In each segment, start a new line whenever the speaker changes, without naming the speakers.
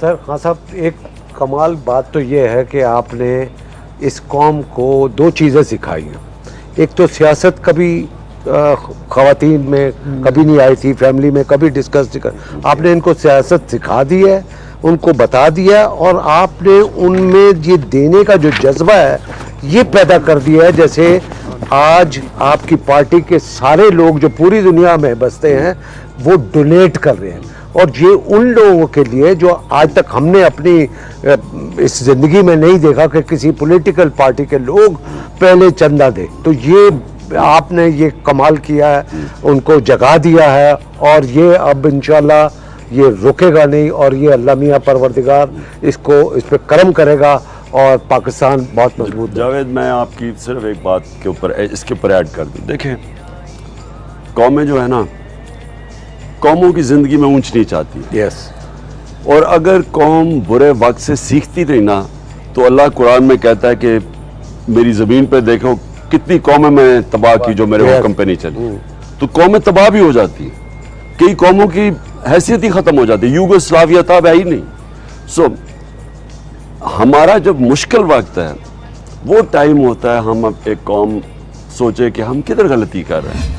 Sir Khan साहब, एक कमाल बात तो ये है कि आपने इस कौम को दो चीज़ें सिखाई हैं। एक तो सियासत कभी ख़वातीन में कभी नहीं आई थी, फैमिली में कभी डिस्कस नहीं कर, आपने इनको सियासत सिखा दी है, उनको बता दिया, और आपने उनमें ये देने का जो जज्बा है ये पैदा कर दिया है। जैसे आज आपकी पार्टी के सारे लोग जो पूरी दुनिया में बसते हैं वो डोनेट कर रहे हैं, और ये उन लोगों के लिए जो आज तक हमने अपनी इस ज़िंदगी में नहीं देखा कि किसी पॉलिटिकल पार्टी के लोग पहले चंदा दे। तो ये आपने ये कमाल किया है, उनको जगा दिया है, और ये अब इंशाल्लाह ये रुकेगा नहीं, और ये अल्लाह मियाँ परवरदिगार इस पर करम करेगा और पाकिस्तान बहुत मजबूत।
जावेद, मैं आपकी सिर्फ एक बात के ऊपर इसके ऊपर ऐड कर दूं। देखें, कौमें जो है ना, कौमों की ज़िंदगी में ऊंच नीच आती है।
यस।
और अगर कौम बुरे वक्त से सीखती रही ना, तो अल्लाह कुरान में कहता है कि मेरी ज़मीन पर देखो कितनी कौमें मैंने तबाह की जो मेरे हुक्म पे नहीं चली। तो कौमें तबाह भी हो जाती हैं, कई कौमों की हैसियत ही ख़त्म हो जाती है। यूगोस्लाविया था है ही नहीं। सो हमारा जब मुश्किल वक्त है वो टाइम होता है हम एक कौम सोचे कि हम किधर गलती कर रहे हैं,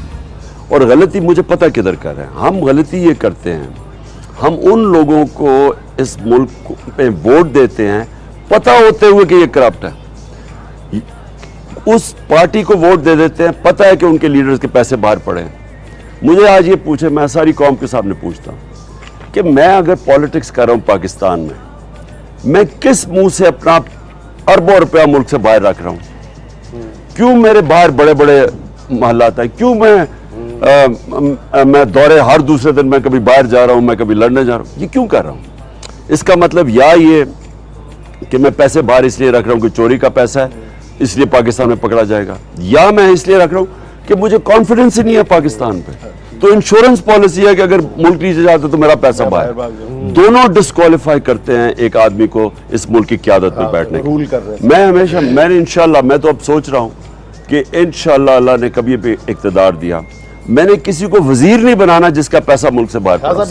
और गलती मुझे पता किधर कर रहे हैं। हम गलती ये करते हैं, हम उन लोगों को इस मुल्क पे वोट देते हैं पता होते हुए कि ये करप्ट है, उस पार्टी को वोट दे देते हैं पता है कि उनके लीडर्स के पैसे बाहर पड़े हैं। मुझे आज ये पूछे, मैं सारी कौम के सामने पूछता हूँ कि मैं अगर पॉलिटिक्स कर रहा हूँ पाकिस्तान में, मैं किस मुंह से अपना अरबों रुपया मुल्क से बाहर रख रहा हूँ? क्यों मेरे बाहर बड़े बड़े महलात हैं? क्यों मैं दौरे हर दूसरे दिन मैं कभी बाहर जा रहा हूँ, मैं कभी लड़ने जा रहा हूँ? ये क्यों कर रहा हूँ? इसका मतलब या ये कि मैं पैसे बाहर इसलिए रख रहा हूँ कि चोरी का पैसा है इसलिए पाकिस्तान में पकड़ा जाएगा, या मैं इसलिए रख रहा हूँ कि मुझे कॉन्फिडेंस ही नहीं है पाकिस्तान पे। तो इंश्योरेंस पॉलिसी है कि अगर मुल्क नीचे जाता तो मेरा पैसा बाहर। दोनों डिस्क्वालीफाई करते हैं एक आदमी को इस मुल्क की क़यादत में बैठने
रूल कर रहे हैं।
मैं हमेशा, मैंने इंशाल्लाह, मैं तो अब सोच रहा हूँ कि इंशाल्लाह अल्लाह ने कभी भी इक़्तिदार दिया, मैंने किसी को वजीर नहीं बनाना जिसका पैसा मुल्क से बाहर।